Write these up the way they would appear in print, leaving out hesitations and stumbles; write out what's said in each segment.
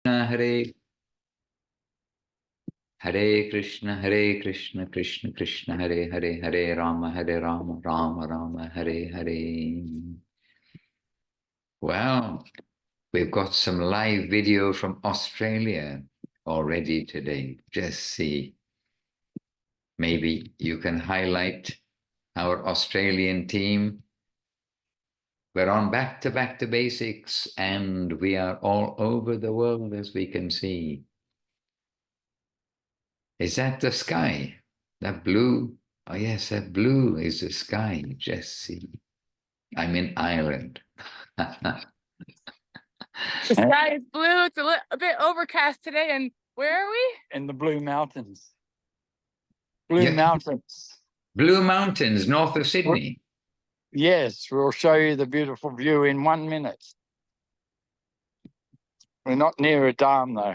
Hare Hare Krishna, Krishna Krishna, Hare Hare, Hare Rama, Rama Rama, Hare Hare. Well, we've got some live video from Australia already today. Just see. Maybe you can highlight our Australian team. We're on back to basics, and we are all over the world, as we can see. Is that the sky? That blue? Oh, yes, that blue is the sky. Just see. I'm in Ireland. The sky is blue. It's a bit overcast today. And where are we? In the Blue Mountains. Blue Mountains. Blue Mountains, north of Sydney. Yes, we'll show you the beautiful view in 1 minute. We're not near a dam, though.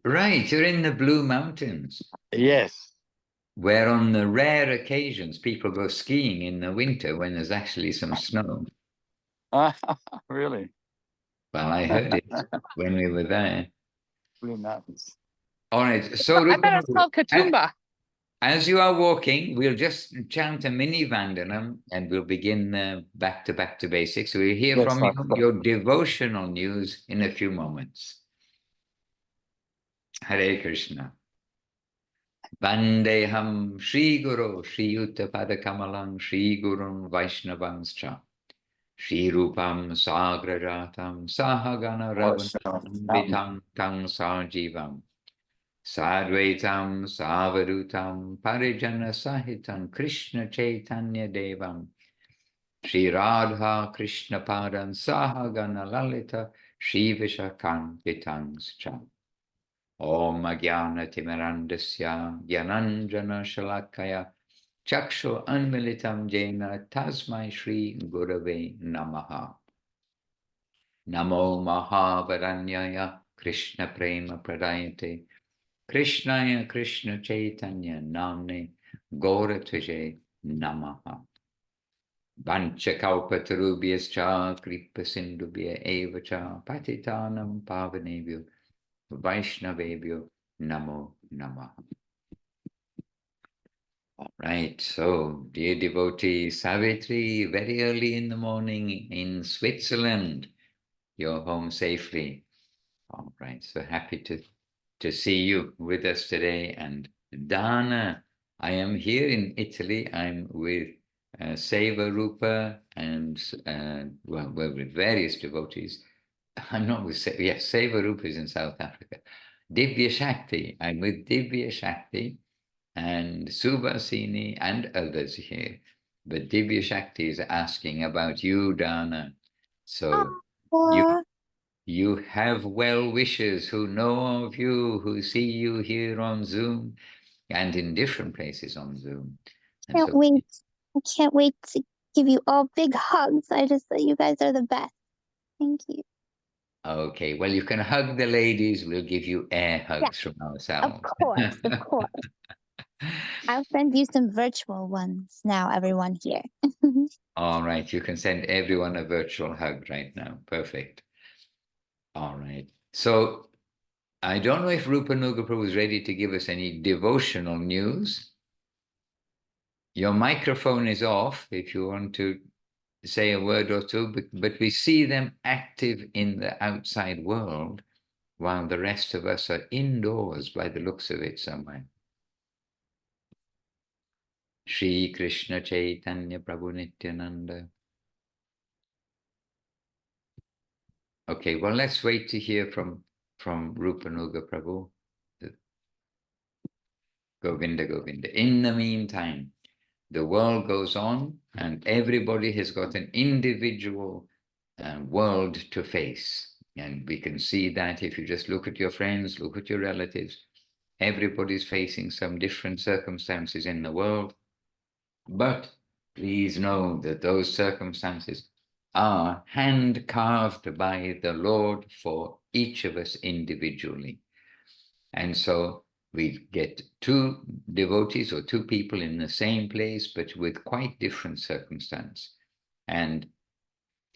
Right, you're in the Blue Mountains. Yes. Where on the rare occasions people go skiing in the winter when there's actually some snow. Really? Well, I heard it when we were there. Blue Mountains. All right, so I thought it was called Katoomba. As you are walking, we'll just chant a mini Vandanam and we'll begin back to basics. So we'll hear from you, your devotional news in a few moments. Hare Krishna. Vandeham Shri Guru Shri Yuta Padakamalam Shri Gurun Vaishnavanscha Shri Rupam Sagrajatam Sahagana Ravanam Tang Sajivam Sadvaitam Savadutam Parijana Sahitam Krishna Chaitanya Devam Shri Radha Krishna Padan Sahagana Lalita Shri Vishakanpitangscha Om Jnana Timirandasya Gyananjana Shalakaya Chakshu Anmilitam Jena Tasmai Shri Gurave Namaha Namo Mahavaranyaya Krishna Prema Pradayate Krishnaya Krishna Chaitanya Namne Gaurataje Namaha Vanchakalpatarubhyascha Kripa Sindhubhya Evacha Patitanam Pavanebhyo Vaishnavebhyo Namo Namaha. All right, so dear devotee Savitri, very early in the morning in Switzerland, you're home safely. All right, so happy to see you with us today. And Dana, I am here in Italy. I'm with Seva Rupa and, well, we're with various devotees. I'm not with Seva, yes, Seva Rupa is in South Africa. Divya Shakti, I'm with Divya Shakti and Subhasini and others here. But Divya Shakti is asking about you, Dana. So you have well wishers who know of you, who see you here on Zoom and in different places on Zoom. Can't wait. I can't wait to give you all big hugs. You guys are the best. Thank you. Okay, well, you can hug the ladies. We'll give you air hugs from ourselves. Of course, of course. I'll send you some virtual ones now, everyone here. All right, you can send everyone a virtual hug right now. Perfect. All right. So I don't know if Rupa Nugaprabhu is ready to give us any devotional news. Your microphone is off if you want to say a word or two, but we see them active in the outside world while the rest of us are indoors by the looks of it somewhere. Shri Krishna Chaitanya Prabhu Nityananda. Okay, well, let's wait to hear from Rupa Nugaprabhu. Govinda, Govinda. In the meantime, the world goes on and everybody has got an individual world to face. And we can see that if you just look at your friends, look at your relatives, everybody's facing some different circumstances in the world. But please know that those circumstances are hand-carved by the Lord for each of us individually. And so we get two devotees or two people in the same place, but with quite different circumstance. And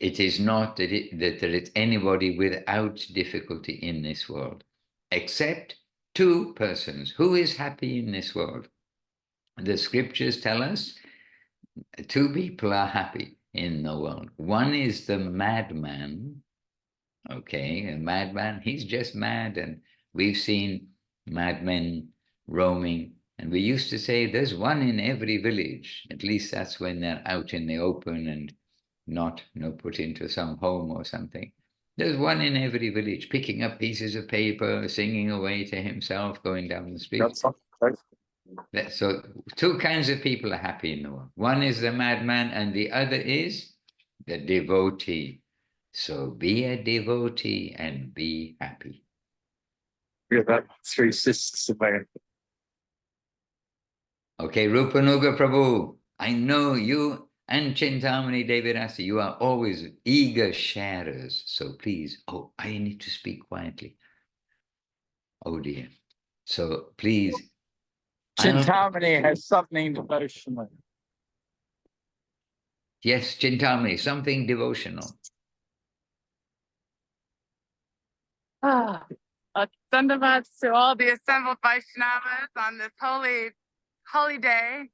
it is not that there is anybody without difficulty in this world, except two persons. Who is happy in this world? The scriptures tell us two people are happy in the world. One is the madman. Okay, a madman, he's just mad. And we've seen madmen roaming. And we used to say there's one in every village. At least that's when they're out in the open and not put into some home or something. There's one in every village, picking up pieces of paper, singing away to himself, going down the street. So two kinds of people are happy in the world. One is the madman and the other is the devotee. So be a devotee and be happy. Yeah, that three sisters of mine. Okay, Rupanuga Prabhu, I know you and Chintamani Devirasi, you are always eager sharers. So please, oh, I need to speak quietly. Oh dear. So please. Chintamani has something devotional. Yes, Chintamani, something devotional. Dandavats to all the assembled Vaishnavas on this holy day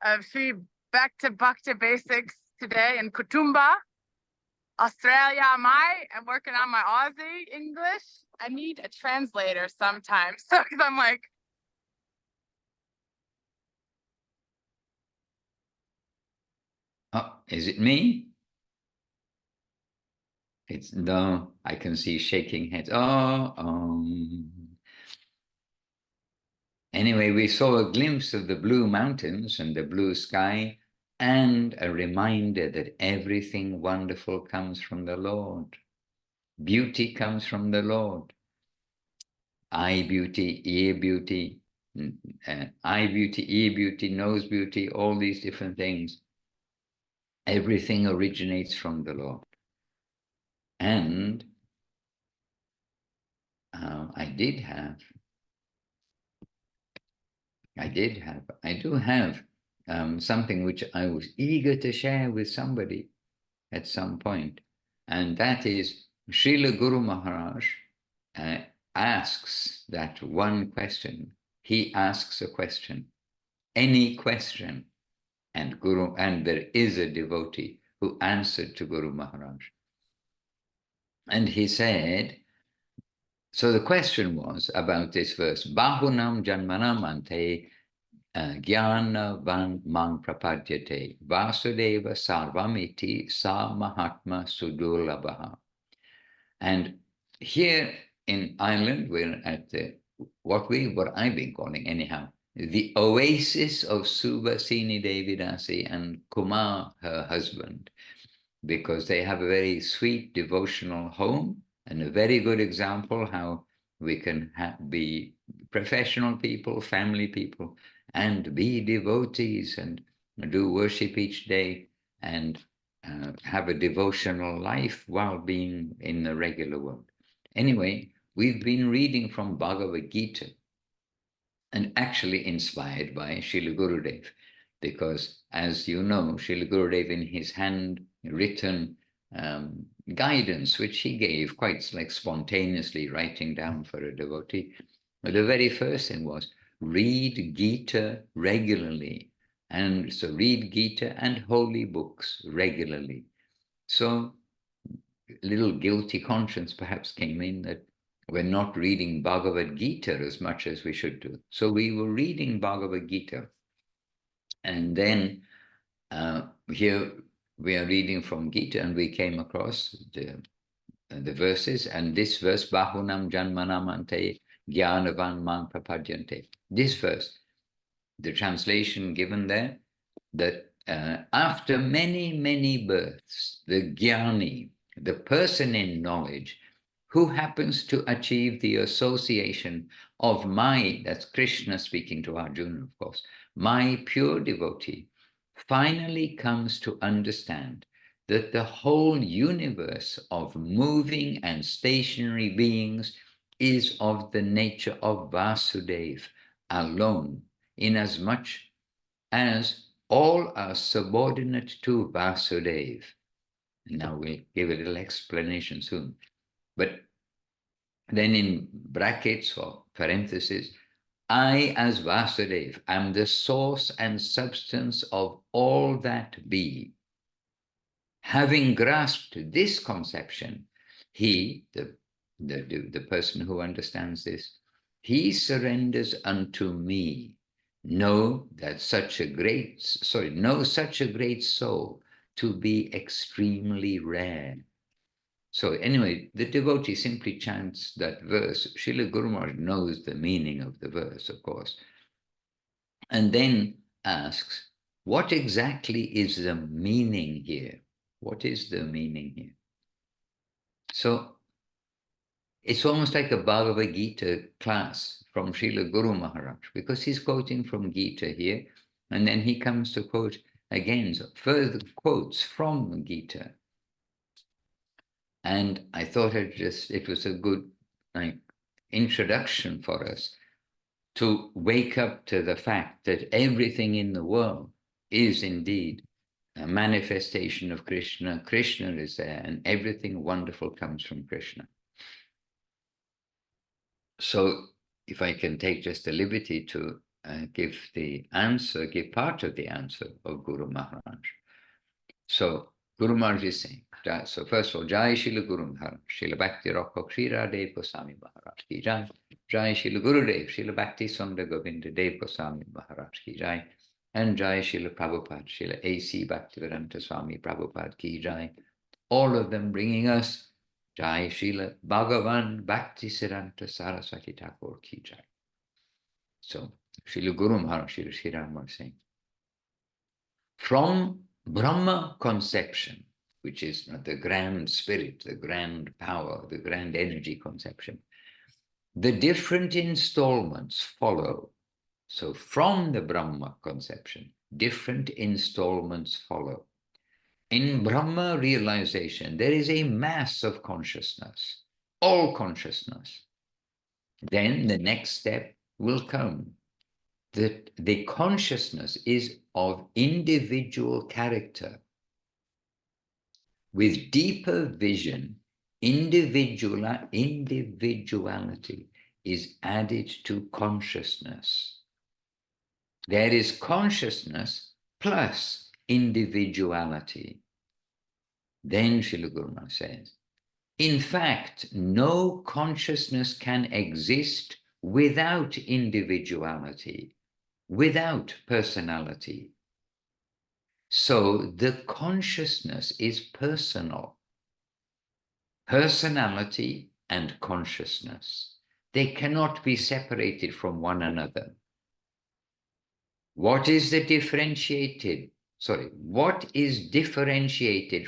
of Sri back to Bhakti Basics today in Kutumba, Australia. I'm working on my Aussie English. I need a translator sometimes. So because I'm like, Oh, is it me? It's no, I can see shaking heads. Anyway, we saw a glimpse of the blue mountains and the blue sky, and a reminder that everything wonderful comes from the Lord. Beauty comes from the Lord. Eye beauty, ear beauty, eye beauty, ear beauty, nose beauty, all these different things. Everything originates from the Lord. And I do have something which I was eager to share with somebody at some point. And that is Srila Guru Maharaj asks that one question. He asks a question, any question. And there is a devotee who answered to Guru Maharaj. And he said, so the question was about this verse, Bahunam Janmanam Ante Jnana Van Mang Prapadyate Vasudeva Sarvamiti Sa Mahatma Sudurlabha. And here in Ireland, we're at what I've been calling anyhow, the oasis of Subhasini Devidasi and Kumar, her husband, because they have a very sweet devotional home and a very good example how we can be professional people, family people, and be devotees and do worship each day and have a devotional life while being in the regular world. Anyway, we've been reading from Bhagavad Gita and actually inspired by Srila Gurudev, because as you know, Srila Gurudev in his handwritten guidance, which he gave quite like spontaneously writing down for a devotee, the very first thing was read Gita regularly. And so read Gita and holy books regularly. So a little guilty conscience perhaps came in that we're not reading Bhagavad Gita as much as we should do. So we were reading Bhagavad Gita. And then here we are reading from Gita, and we came across the verses. And this verse, Bahunam Janmanam Ante Jnanavan Mang Prapadyante. This verse, the translation given there, that after many, many births, the Jnani, the person in knowledge, who happens to achieve the association of that's Krishna speaking to Arjuna, of course, my pure devotee, finally comes to understand that the whole universe of moving and stationary beings is of the nature of Vasudeva alone, inasmuch as all are subordinate to Vasudeva. Now we'll give a little explanation soon. But then in brackets or parentheses, I as Vasudeva am the source and substance of all that be. Having grasped this conception, he, the person who understands this, he surrenders unto me. Know such a great soul to be extremely rare. So anyway, the devotee simply chants that verse. Srila Guru Maharaj knows the meaning of the verse, of course, and then asks, what exactly is the meaning here? What is the meaning here? So it's almost like a Bhagavad Gita class from Srila Guru Maharaj, because he's quoting from Gita here, and then he comes to quote again further quotes from Gita. And I thought it was a good introduction for us to wake up to the fact that everything in the world is indeed a manifestation of Krishna. Krishna is there, and everything wonderful comes from Krishna. So if I can take just the liberty to give part of the answer of Guru Maharaj. So Guru Maharaj is saying, so first of all, Jai Srila Guru Maharaj, Srila Bhakti Rakha Kshira Dev Goswami Maharaj ki Jai, Jai Srila Gurudev, Srila Bhakti Sundar Govinda Dev Goswami Maharaj ki Jai, and Jai Srila Prabhupada, Srila A.C. Bhaktivedanta Swami Prabhupada ki Jai, all of them bringing us Jai Srila Bhagavan Bhakti Siddhanta Saraswati Thakur ki Jai. So Srila Guru Maharaj, Srila Sriram was saying, from Brahma conception, which is the grand spirit, the grand power, the grand energy conception, the different installments follow. So from the Brahma conception, different installments follow. In Brahma realization, there is a mass of consciousness, all consciousness. Then the next step will come, that the consciousness is of individual character. With deeper vision, individuality is added to consciousness. There is consciousness plus individuality. Then Srila Guru Maharaj says, in fact, no consciousness can exist without individuality, without personality. So the consciousness is personal. Personality and consciousness, they cannot be separated from one another. What is differentiated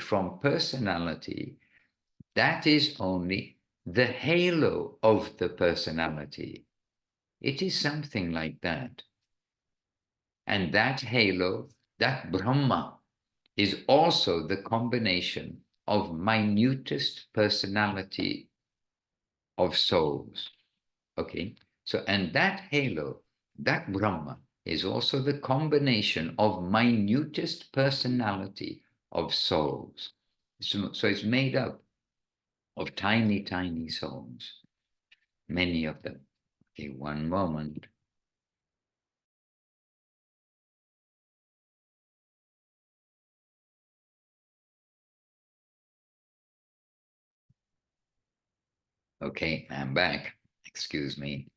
from personality? That is only the halo of the personality. It is something like that. And that halo, that Brahma, is also the combination of minutest personality of souls. Okay, so and that halo, that Brahma, is also the combination of minutest personality of souls. So it's made up of tiny, tiny souls, many of them. Okay, one moment. Okay, I'm back. Excuse me.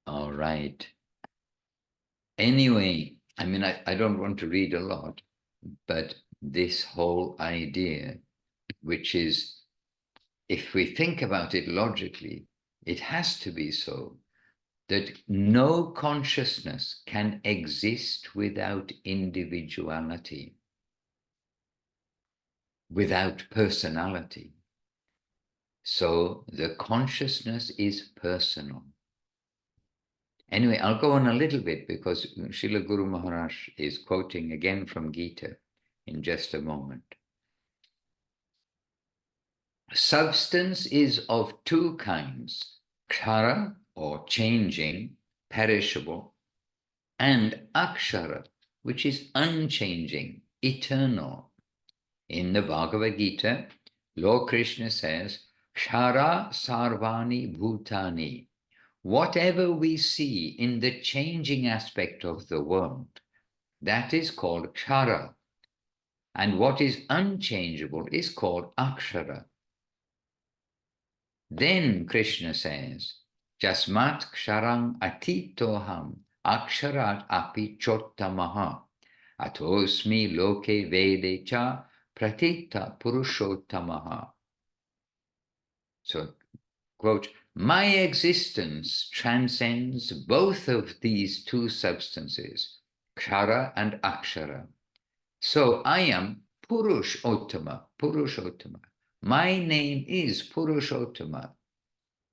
All right. Anyway, I mean, I don't want to read a lot, but this whole idea, which is, if we think about it logically, it has to be so, that no consciousness can exist without individuality, without personality. So the consciousness is personal. Anyway, I'll go on a little bit because Srila Guru Maharaj is quoting again from Gita in just a moment. Substance is of two kinds, kshara or changing, perishable, and akshara which is unchanging, eternal. In the Bhagavad Gita, Lord Krishna says, Kshara sarvani bhutani. Whatever we see in the changing aspect of the world, that is called kshara. And what is unchangeable is called akshara. Then Krishna says, Jasmat ksharang atitoham aksharat api chottamaha atosmi loke vede cha pratita purushottamaha. So, quote, my existence transcends both of these two substances, kshara and akshara. So I am Purushottama, Purushottama. My name is Purushottama.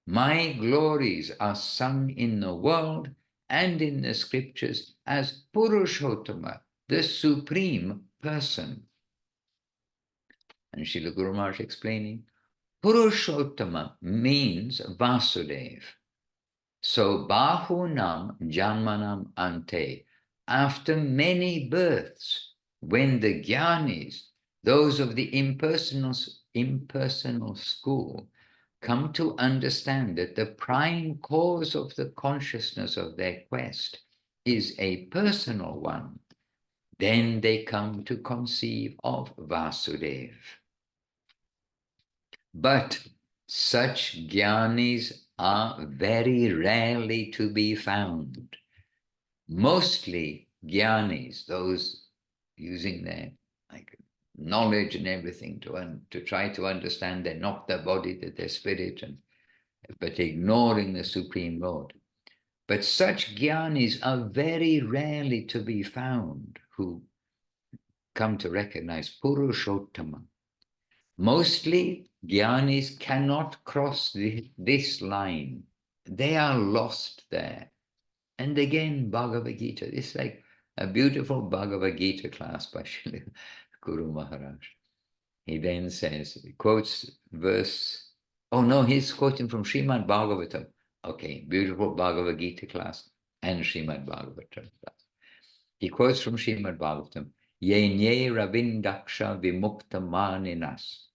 My glories are sung in the world and in the scriptures as Purushottama, the supreme person. And Srila Guru Maharaj explaining, Purushottama means Vasudev. So Bahunam Janmanam Ante, after many births, when the Jnanis, those of the impersonal school, come to understand that the prime cause of the consciousness of their quest is a personal one, then they come to conceive of Vasudev. But such Jnanis are very rarely to be found. Mostly Jnanis, those using their knowledge and everything to try to understand they're not their body, that they're spirit, but ignoring the Supreme Lord. But such Jnanis are very rarely to be found who come to recognize Purushottama. Mostly Jnanis cannot cross this line. They are lost there. And again, Bhagavad Gita, it's like a beautiful Bhagavad Gita class by Srila Guru Maharaj. He then says, he quotes verse, oh no, he's quoting from Srimad Bhagavatam. Okay, beautiful Bhagavad Gita class and Srimad Bhagavatam class. He quotes from Srimad Bhagavatam, Ye nye ravindaksha vimukta maninas. ...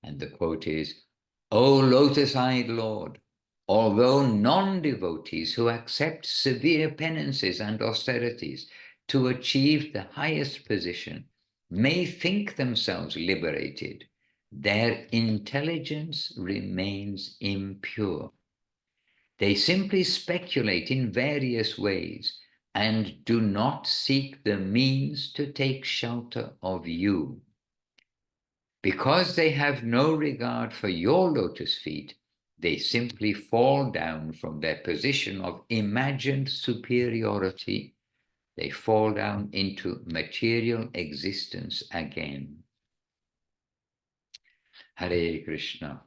And the quote is, O lotus-eyed Lord, although non-devotees who accept severe penances and austerities to achieve the highest position may think themselves liberated, their intelligence remains impure. They simply speculate in various ways and do not seek the means to take shelter of you. Because they have no regard for your lotus feet, they simply fall down from their position of imagined superiority. They fall down into material existence again. Hare Krishna.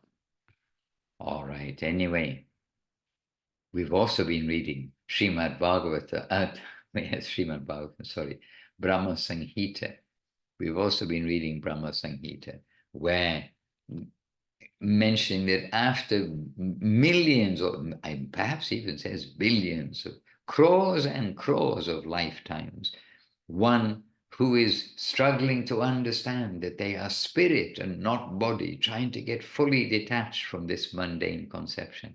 All right, anyway, we've also been reading Srimad Bhagavata, Srimad Bhagavatam, sorry, Brahma Samhita. We've also been reading Brahma Samhita, where mentioning that after millions, or perhaps even says billions, of crores and crores of lifetimes, one who is struggling to understand that they are spirit and not body, trying to get fully detached from this mundane conception,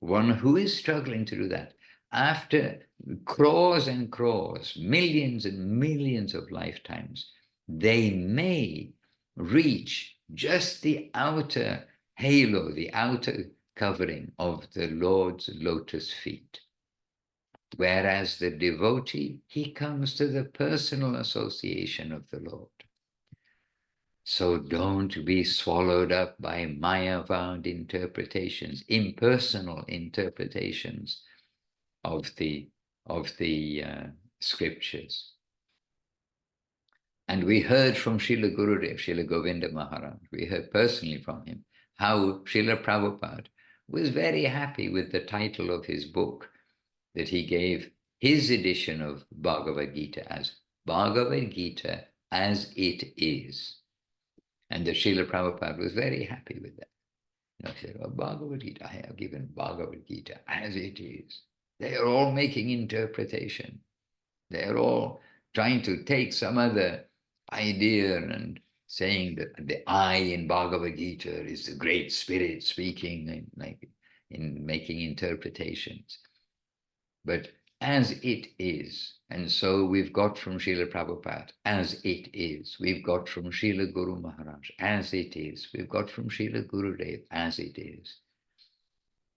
one who is struggling to do that, after crores and crores, millions and millions of lifetimes, they may reach just the outer halo, the outer covering of the Lord's lotus feet. Whereas the devotee, he comes to the personal association of the Lord. So don't be swallowed up by Mayavad interpretations, impersonal interpretations of the scriptures. And we heard from Srila Gurudev, Srila Govinda Maharaj, we heard personally from him, how Srila Prabhupada was very happy with the title of his book, that he gave his edition of Bhagavad Gita as Bhagavad Gita as it is. And the Srila Prabhupada was very happy with that. He said, oh, Bhagavad Gita, I have given Bhagavad Gita as it is. They are all making interpretation. They're all trying to take some other idea and saying that the I in Bhagavad Gita is the great spirit speaking and like in making interpretations. But as it is, and so we've got from Srila Prabhupada, as it is, we've got from Srila Guru Maharaj, as it is, we've got from Srila Gurudev, as it is.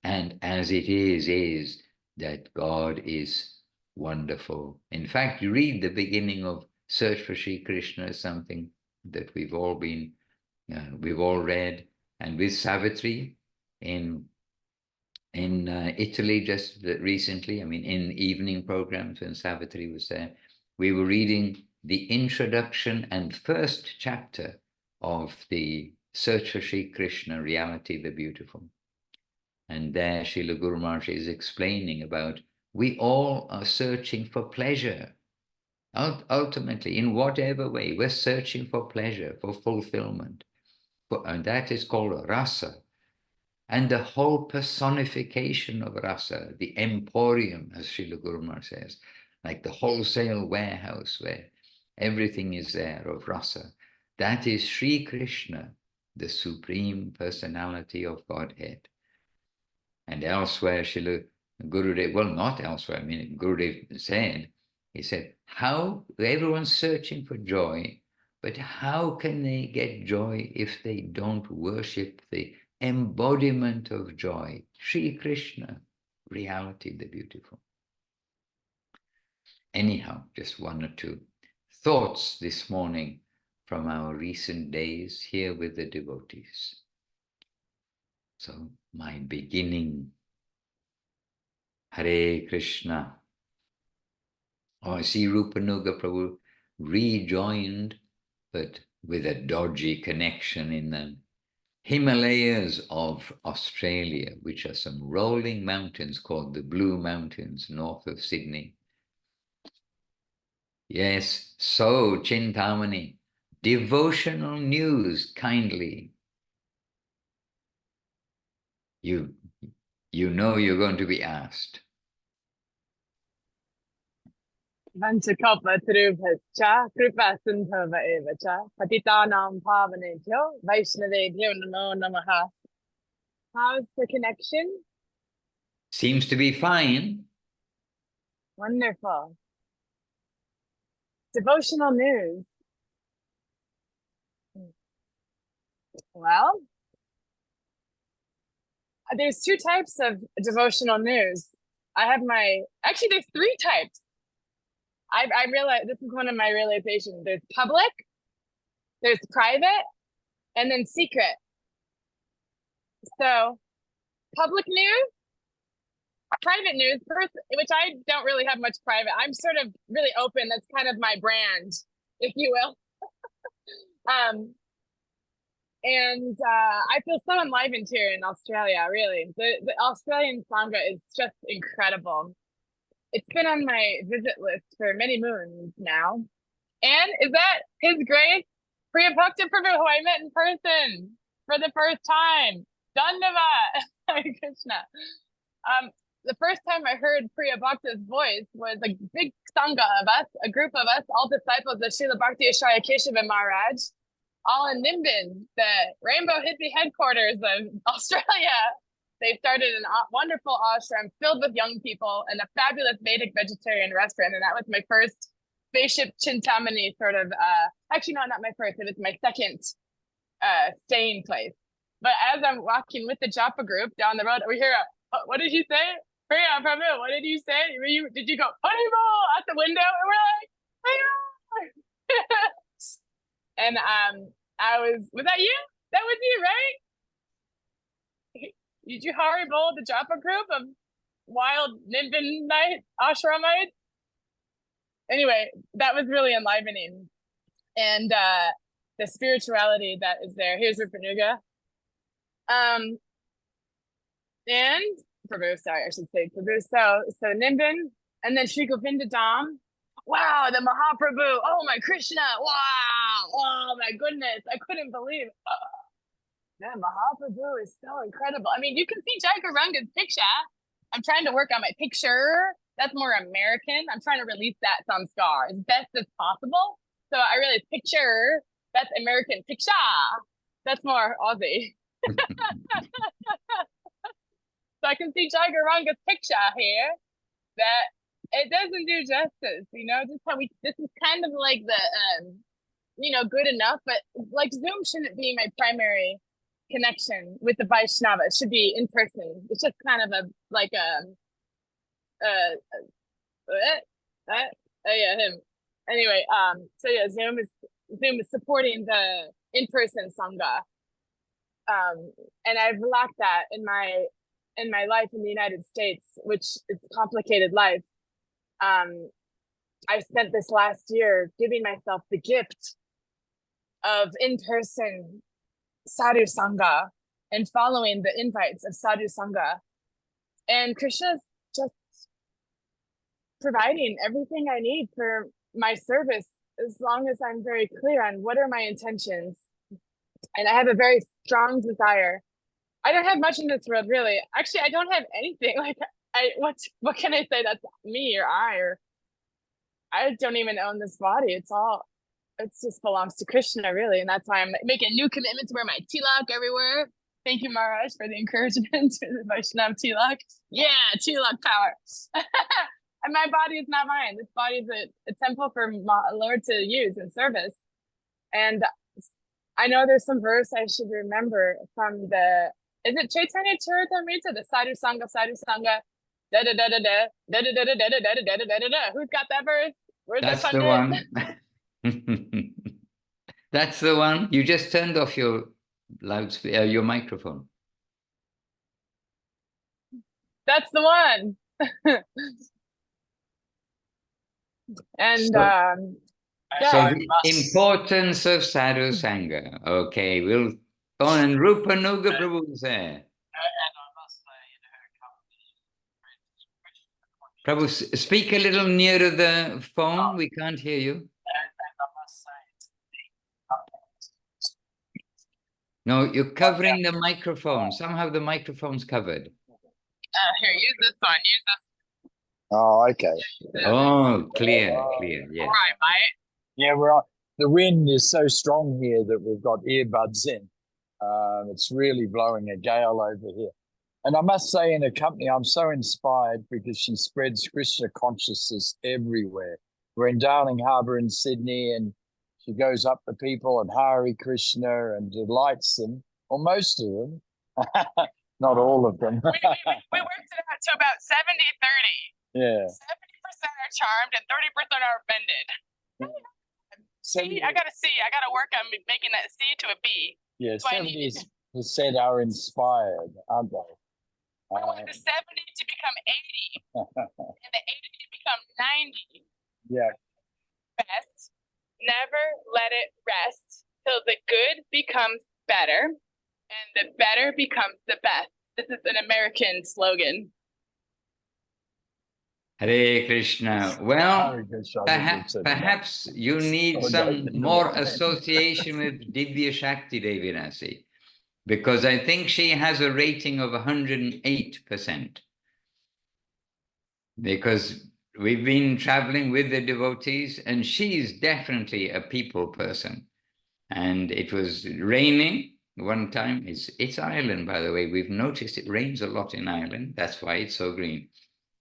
And as it is that God is wonderful. In fact, you read the beginning of Search for Sri Krishna, something that we've all read, and with Savitri in Italy just recently, I mean, in evening programs when Savitri was there, we were reading the introduction and first chapter of the Search for Sri Krishna, Reality the Beautiful. And there Srila Guru Maharaj is explaining about we all are searching for pleasure. Ultimately, in whatever way, we're searching for pleasure, for fulfillment. And that is called rasa. And the whole personification of rasa, the emporium, as Srila Guru Maharaj says, like the wholesale warehouse where everything is there of rasa, that is Sri Krishna, the Supreme Personality of Godhead. And elsewhere, Srila Gurudev, well, not elsewhere, I mean, Gurudev said, he said, how everyone's searching for joy, but how can they get joy if they don't worship the embodiment of joy, Sri Krishna, Reality the Beautiful? Anyhow, just one or two thoughts this morning from our recent days here with the devotees. So, my beginning, Hare Krishna. Oh, I see Rupanuga Prabhu rejoined, but with a dodgy connection in the Himalayas of Australia, which are some rolling mountains called the Blue Mountains, north of Sydney. Yes, so Chintamani, devotional news, kindly. You know you're going to be asked. Vanchakalpatarubhascha kripa sindhava evacha patitanam pavanebhyo vaishnavebhyo namo namaha. How's the connection? Seems to be fine. Wonderful. Devotional news. Well, there's two types of devotional news. Actually, there's three types. I realize this is one of my realizations. There's public, there's private, and then secret. So public news, private news, which I don't really have much private. I'm sort of really open. That's kind of my brand, if you will. And I feel so enlivened here in Australia, really. The Australian Sangha is just incredible. It's been on my visit list for many moons now. And is that His Grace, Priya Bhakta Prabhu, who I met in person for the first time. Dandava, Hare Krishna. The first time I heard Priya Bhakta's voice was a big Sangha of us, a group of us, all disciples of Srila Bhakti Ashraya Keshava Maharaj, all in Nimbin, the rainbow hippie headquarters of Australia. They started a wonderful ashram filled with young people and a fabulous Vedic vegetarian restaurant. And that was my first spaceship Chintamani sort of, actually, no, not my first. It was my second staying place. But as I'm walking with the Japa group down the road, we hear, what did you say? Priya Prabhu, what did you say? Did you go, Haribo, at the window? And we're like, Haribo. And was that you? That was you, right? Did you Haribo the Japa group of wild Nimbinite ashramites? Anyway, that was really enlivening. And the spirituality that is there. Here's Rupanuga. And Prabhu, sorry, I should say Prabhu. So Nimbin, and then Sri Govinda Dham. Wow, the Mahaprabhu. Oh my Krishna. Wow. Oh my goodness. I couldn't believe it. Man, Mahaprabhu is so incredible. I mean, you can see Jai Gauranga's picture. I'm trying to work on my picture. That's more American. I'm trying to release that samskar as best as possible. So I realized picture, that's American. Picture, that's more Aussie. So I can see Jagaranga's picture here that it doesn't do justice, you know, just how this is kind of like the, you know, good enough, but like Zoom shouldn't be my primary connection with the Vaishnava. It should be in person. It's just kind of oh yeah, him. Anyway, so yeah, Zoom is supporting the in-person Sangha. And I've lacked that in my life in the United States, which is a complicated life. I spent this last year giving myself the gift of in-person sadhu sangha and following the invites of sadhu sangha. And Krishna's just providing everything I need for my service, as long as I'm very clear on what are my intentions. And I have a very strong desire. I don't have much in this world, really. Actually, I don't have anything. Like, what can I say? That's me or I don't even own this body. It just belongs to Krishna, really. And that's why I'm making a new commitment to wear my tilak everywhere. Thank you, Maharaj, for the encouragement to the Vaishnav tilak. Yeah, tilak power. And my body is not mine. This body is a temple for Lord to use in service. And I know there's some verse I should remember from is it Chaitanya Charitamrita, the Sadhu Sangha, da da da da da da da da da da da da da da da da. Who's got that verse? Where's That's the one. That's the one. You just turned off your loudspeaker, your microphone. That's the one. And so the importance of sadhu sangha. Okay, we'll go on. And Rupa Nuga Prabhu is there. Prabhu, speak a little nearer the phone. We can't hear you. No, you're covering the microphone. Somehow the microphone's covered. Here, use this one. Use this. Oh, okay. Oh, clear, yeah. All right, mate. Yeah, we're on. The wind is so strong here that we've got earbuds in. It's really blowing a gale over here. And I must say, in her company, I'm so inspired because she spreads Krishna consciousness everywhere. We're in Darling Harbour in Sydney, and she goes up to people and Hare Krishna and delights them, or most of them, not all of them. We worked it out to about 70-30. Yeah. 70% are charmed and 30% are offended. C, I got a C. I got to work on making that C to a B. Yeah, 70% are inspired, aren't they? We want the 70 to become 80 and the 80 to become 90. Yeah. Best. Never let it rest till the good becomes better and the better becomes the best. This is an American slogan. Hare Krishna. Well, Hare Krishna, perhaps you need some more association with Divya Shakti Devinasi, because I think she has a rating of 108%. Because we've been traveling with the devotees, and she's definitely a people person. And it was raining one time. It's Ireland, by the way. We've noticed it rains a lot in Ireland. That's why it's so green.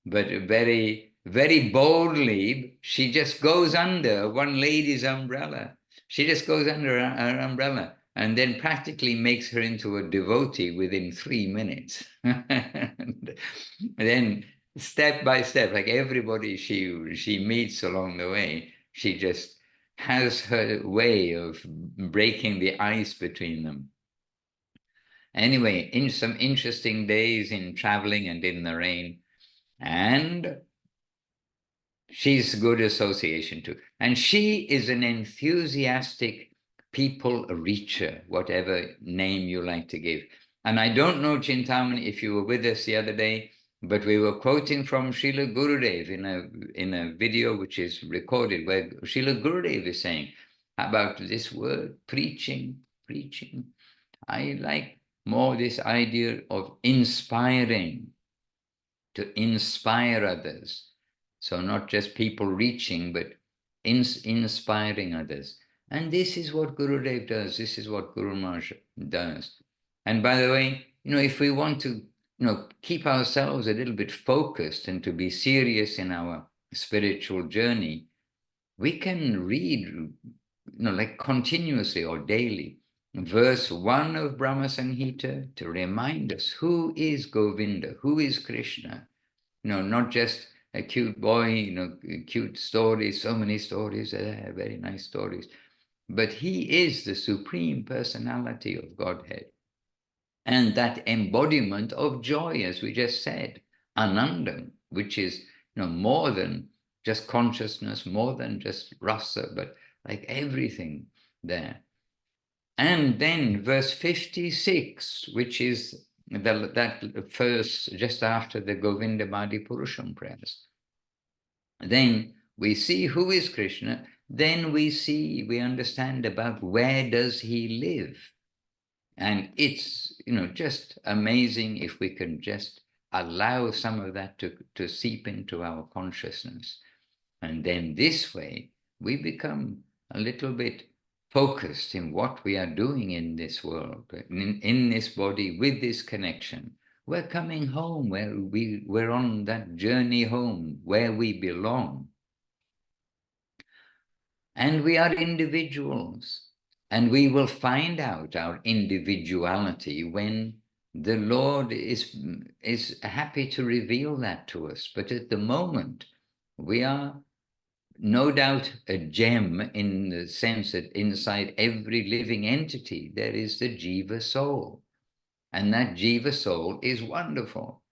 But very, very boldly, she just goes under one lady's umbrella. She just goes under her umbrella and then practically makes her into a devotee within 3 minutes. And then step by step, like everybody she meets along the way, she just has her way of breaking the ice between them. Anyway, in some interesting days in traveling and in the rain, and she's good association too. And she is an enthusiastic people reacher, whatever name you like to give. And I don't know, Chintamani, if you were with us the other day, but we were quoting from Srila Gurudev in a video which is recorded, where Srila Gurudev is saying about this word, preaching. I like more this idea of inspiring, to inspire others. So not just people reaching, but inspiring others. And this is what Gurudev does. This is what Guru Maharaj does. And by the way, if we want to, keep ourselves a little bit focused and to be serious in our spiritual journey, we can read, like continuously or daily, verse 1 of Brahma Samhita to remind us who is Govinda, who is Krishna. Not just a cute boy, cute stories, so many stories, very nice stories. But he is the supreme personality of Godhead. And that embodiment of joy, as we just said, Anandam, which is more than just consciousness, more than just rasa, but like everything there. And then verse 56, which is that verse just after the Govinda Madi Purusham prayers. Then we see who is Krishna. Then we understand about where does he live. And it's, just amazing if we can just allow some of that to seep into our consciousness. And then this way, we become a little bit focused in what we are doing in this world, in this body, with this connection. We're coming home, we're on that journey home, where we belong. And we are individuals. And we will find out our individuality when the Lord is happy to reveal that to us. But at the moment, we are no doubt a gem in the sense that inside every living entity, there is the Jiva soul. And that Jiva soul is wonderful.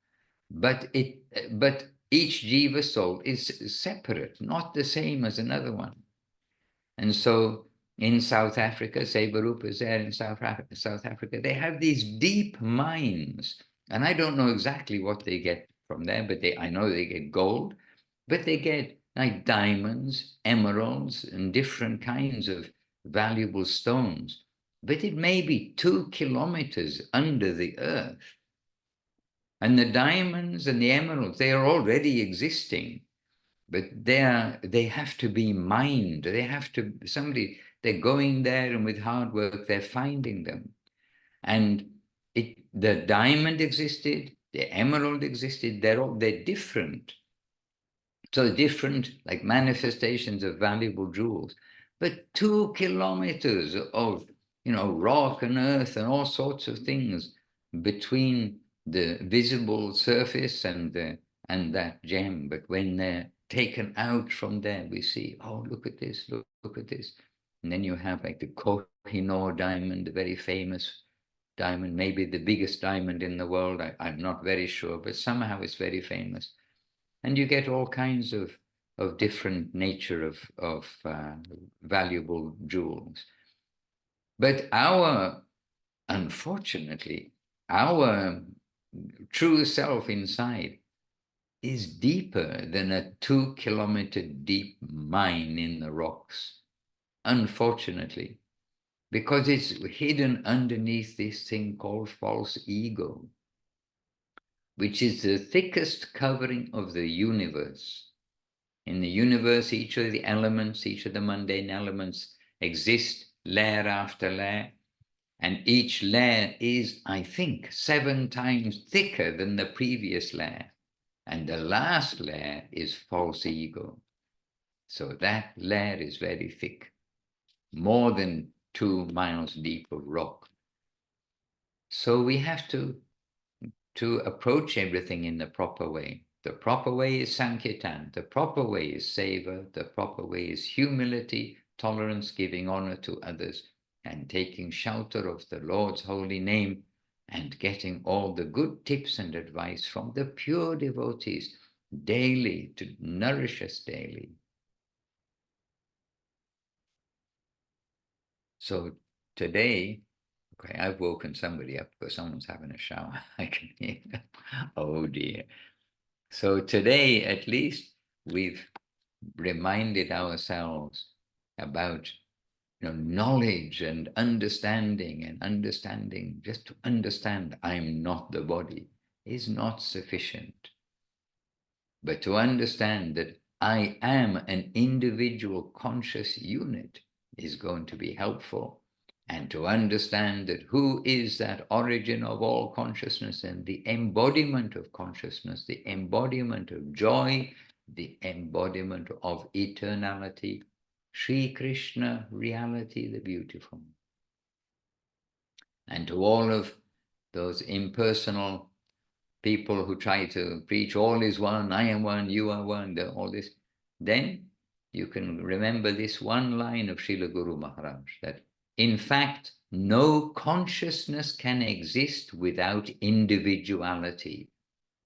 But each Jiva soul is separate, not the same as another one. And so in South Africa, Sebarupa is there in South Africa, they have these deep mines. And I don't know exactly what they get from there, but I know they get gold, but they get like diamonds, emeralds, and different kinds of valuable stones. But it may be 2 kilometers under the earth. And the diamonds and the emeralds, they are already existing. But they have to be mined. They're going there, and with hard work, they're finding them. And the diamond existed, the emerald existed, they're different. So different, like manifestations of valuable jewels. But 2 kilometers of, rock and earth and all sorts of things between the visible surface and that gem. But when they're taken out from there, we see, oh, look at this, look at this. And then you have like the Kohinoor diamond, the very famous diamond, maybe the biggest diamond in the world. I'm not very sure, but somehow it's very famous. And you get all kinds of different nature of valuable jewels. But unfortunately, our true self inside is deeper than a 2 kilometer deep mine in the rocks, unfortunately, because it's hidden underneath this thing called false ego, which is the thickest covering of the universe. In the universe, each of the elements, each of the mundane elements exist layer after layer, and each layer is, I think, 7 times thicker than the previous layer. And the last layer is false ego. So that layer is very thick, more than 2 miles deep of rock. So we have to approach everything in the proper way. The proper way is Sankirtan. The proper way is Seva. The proper way is humility, tolerance, giving honor to others, and taking shelter of the Lord's holy name, and getting all the good tips and advice from the pure devotees daily to nourish us daily. So today, okay, I've woken somebody up because someone's having a shower. I can hear. Oh dear. So today, at least, we've reminded ourselves about knowledge and understanding, just to understand I'm not the body is not sufficient. But to understand that I am an individual conscious unit is going to be helpful. And to understand that who is that origin of all consciousness and the embodiment of consciousness, the embodiment of joy, the embodiment of eternality, Sri Krishna, reality, the beautiful. And to all of those impersonal people who try to preach all is one, I am one, you are one, all this, then you can remember this one line of Srila Guru Maharaj, that in fact, no consciousness can exist without individuality,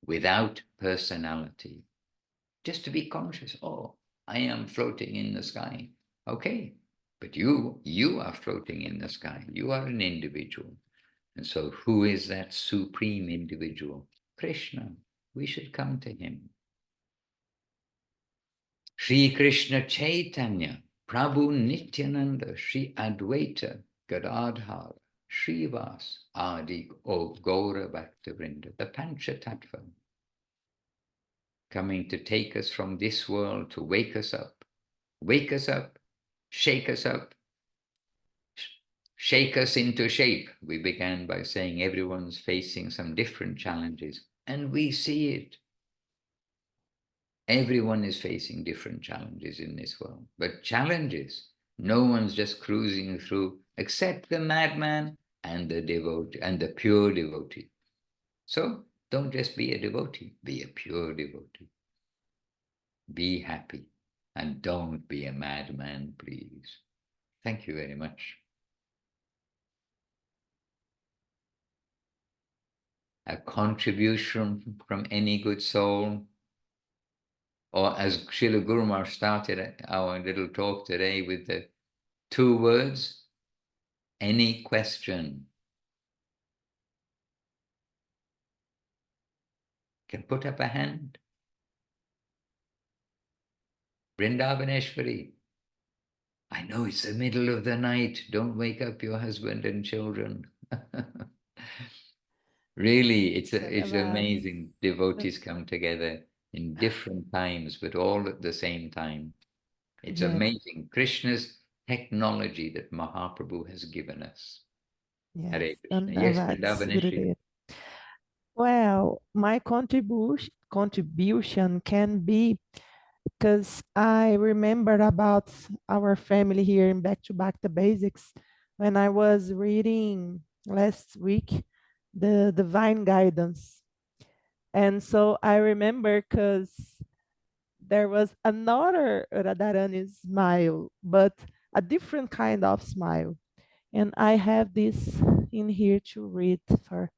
without personality. Just to be conscious, oh, I am floating in the sky. Okay, but you are floating in the sky. You are an individual. And so who is that supreme individual? Krishna. We should come to him. Sri Krishna Chaitanya, Prabhu Nityananda, Sri Advaita, Gadadhar, Srivas, Adi, O Gaura Bhaktavrinda, the Panchatattva, coming to take us from this world to wake us up, shake us up, shake us into shape. We began by saying everyone's facing some different challenges, and we see it. Everyone is facing different challenges in this world, but challenges, no one's just cruising through except the madman and the devotee and the pure devotee. So don't just be a devotee, be a pure devotee. Be happy and don't be a madman, please. Thank you very much. A contribution from any good soul? Or as Srila Guru Maharaj started our little talk today with the 2 words, any question. Can put up a hand. Vrindavaneshwari. I know it's the middle of the night. Don't wake up your husband and children. Really, it's amazing. Devotees come together in different times, but all at the same time. It's amazing. Krishna's technology that Mahaprabhu has given us. Yes, Hare Krishna. Yes, Vrindavaneshwari. Well, my contribution can be because I remember about our family here in Back to Back the Basics when I was reading last week the Divine Guidance. And so I remember because there was another Radharani smile, but a different kind of smile. And I have this in here to read for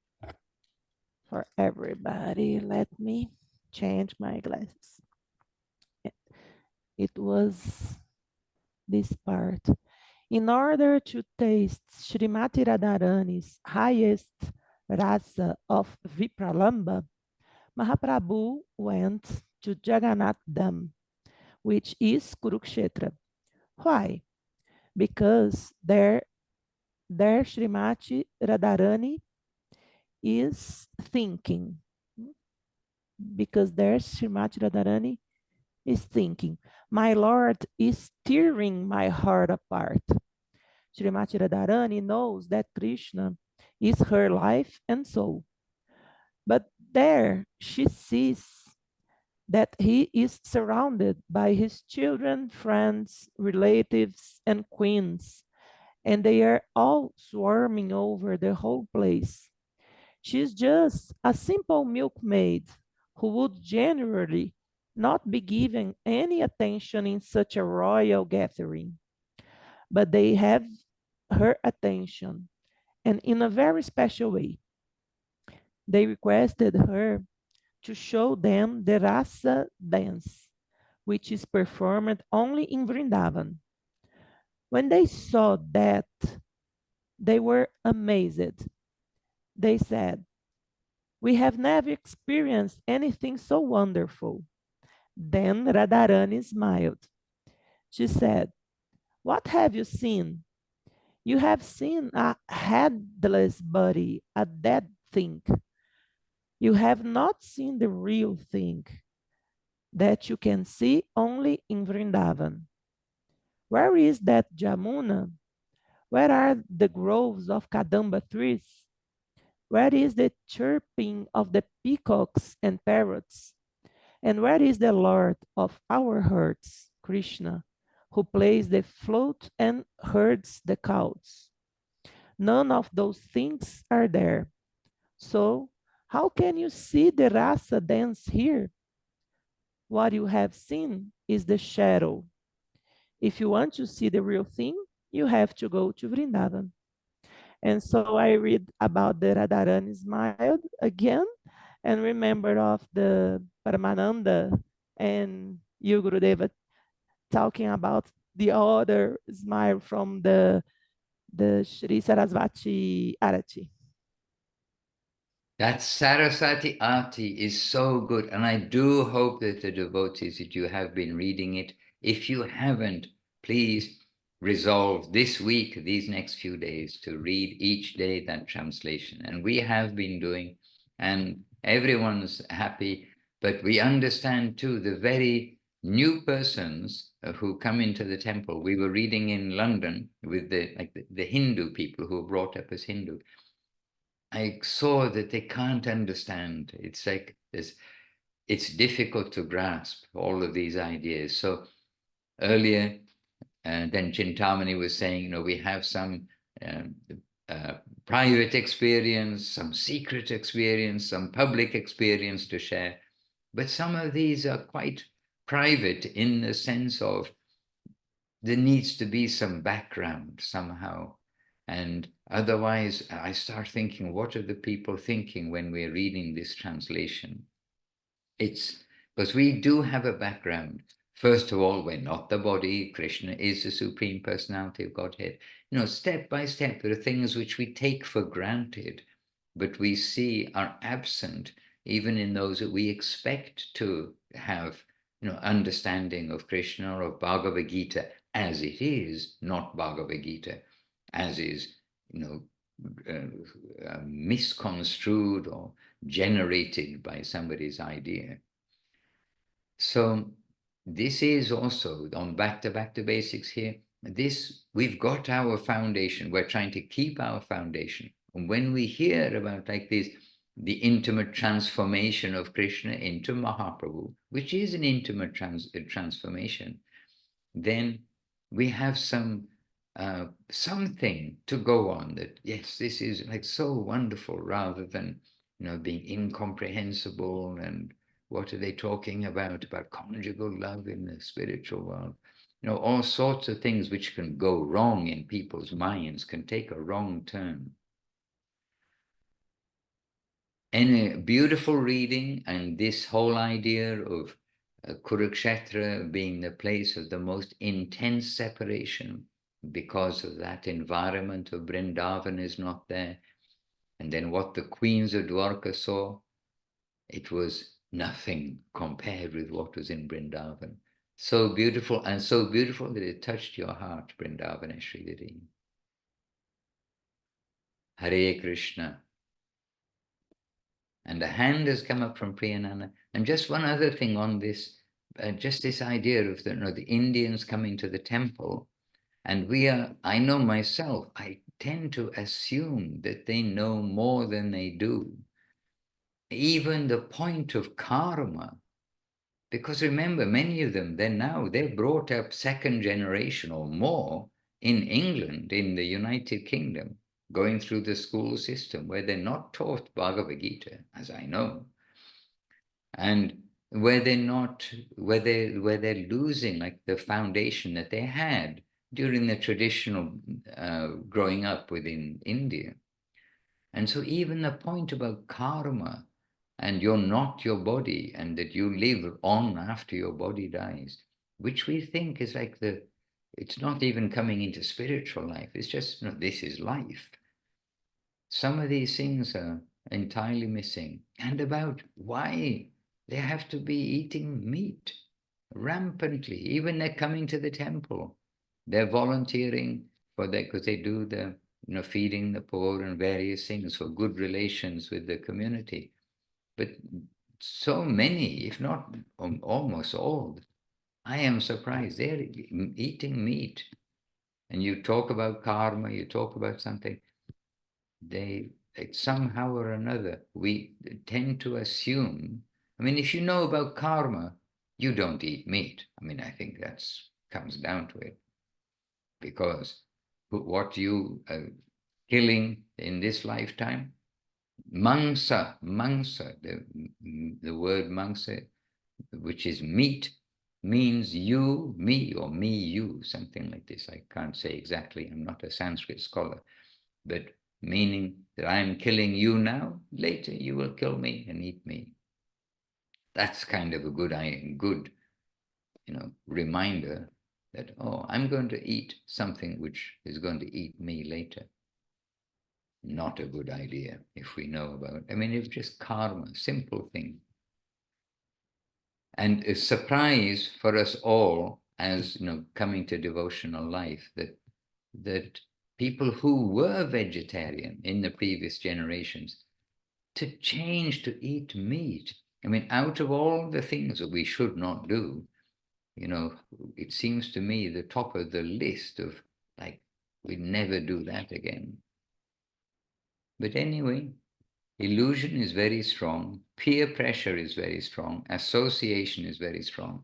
everybody. Let me change my glasses. It was this part. In order to taste Srimati Radharani's highest rasa of Vipralamba, Mahaprabhu went to Jagannath Dham, which is Kurukshetra. Why? Because there Srimati Radharani is thinking. Because there Srimati Radharani is thinking. My Lord is tearing my heart apart. Srimati Radharani knows that Krishna is her life and soul. But there she sees that he is surrounded by his children, friends, relatives, and queens, and they are all swarming over the whole place. She's just a simple milkmaid who would generally not be given any attention in such a royal gathering. But they have her attention, and in a very special way. They requested her to show them the rasa dance, which is performed only in Vrindavan. When they saw that, they were amazed. They said, "We have never experienced anything so wonderful." Then Radharani smiled. She said, "What have you seen? You have seen a headless body, a dead thing. You have not seen the real thing. that you can see only in Vrindavan. Where is that Jamuna? Where are the groves of Kadamba trees? Where is the chirping of the peacocks and parrots? And where is the Lord of our hearts, Krishna, who plays the flute and herds the cows? None of those things are there. So, how can you see the rasa dance here? What you have seen is the shadow. If you want to see the real thing, you have to go to Vrindavan. And so I read about the Radharani smiled again and remembered of the Paramananda and you, Gurudeva, talking about the other smile from the Sri Sarasvati Arati. That Saraswati Arti is so good. And I do hope that the devotees, that you have been reading it. If you haven't, please resolve this week, these next few days, to read each day that translation. And we have been doing, and everyone's happy. But we understand too, the very new persons who come into the temple. We were reading in London with the Hindu people who were brought up as Hindu. I saw that they can't understand. It's like it's difficult to grasp all of these ideas. So earlier, then Chintamani was saying, we have some private experience, some secret experience, some public experience to share. But some of these are quite private in the sense of there needs to be some background somehow. And otherwise, I start thinking, what are the people thinking when we're reading this translation? It's because we do have a background. First of all, we're not the body. Krishna is the Supreme Personality of Godhead. Step by step, there are things which we take for granted, but we see are absent even in those that we expect to have, understanding of Krishna or of Bhagavad Gita as it is, not Bhagavad Gita as is, misconstrued or generated by somebody's idea. So this is also on back to basics here. We've got our foundation. We're trying to keep our foundation. And when we hear about like this, the intimate transformation of Krishna into Mahaprabhu, which is an intimate transformation, then we have something to go on that, yes, this is like so wonderful, rather than, being incomprehensible. And what are they talking about conjugal love in the spiritual world? All sorts of things which can go wrong in people's minds, can take a wrong turn. And a beautiful reading, and this whole idea of Kurukshetra being the place of the most intense separation because of that environment of Vrindavan is not there. And then what the queens of Dwarka saw, it was nothing compared with what was in Vrindavan. So beautiful, and so beautiful that it touched your heart, Vrindavan Sridhari. Hare Krishna. And a hand has come up from Priyanana. And just one other thing on this, just this idea of the Indians coming to the temple. And I know myself, I tend to assume that they know more than they do. Even the point of karma, because remember, many of them, they're brought up second generation or more in England, in the United Kingdom, going through the school system where they're not taught Bhagavad Gita, as I know, and where they're losing like the foundation that they had during the traditional growing up within India. And so even the point about karma, and you're not your body, and that you live on after your body dies, which we think is like it's not even coming into spiritual life. It's just, this is life. Some of these things are entirely missing. And about why they have to be eating meat rampantly. Even they're coming to the temple. They're volunteering for that because they do the, feeding the poor and various things for good relations with the community. But so many, if not almost all, I am surprised, they're eating meat. And you talk about karma, you talk about something, somehow or another, we tend to assume, I mean, if you know about karma, you don't eat meat. I mean, I think that's comes down to it. Because what you are killing in this lifetime, mangsa, the word mangsa, which is meat, means you, me, or me, you, something like this. I can't say exactly, I'm not a Sanskrit scholar, but meaning that I'm killing you now, later you will kill me and eat me. That's kind of a good reminder that, oh, I'm going to eat something which is going to eat me later. Not a good idea if we know about it. I mean, it's just karma, simple thing. And a surprise for us all as, coming to devotional life, that people who were vegetarian in the previous generations, to change to eat meat. I mean, out of all the things that we should not do, it seems to me the top of the list of, like, we'd never do that again. But anyway, illusion is very strong, peer pressure is very strong, association is very strong.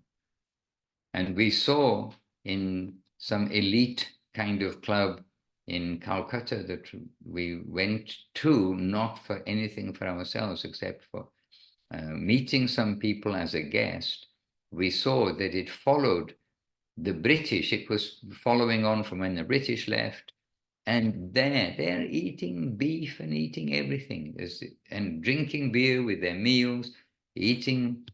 And we saw in some elite kind of club in Calcutta that we went to, not for anything for ourselves, except for meeting some people as a guest. We saw that it followed the British. It was following on from when the British left. And they're eating beef and eating everything, and drinking beer with their meals, eating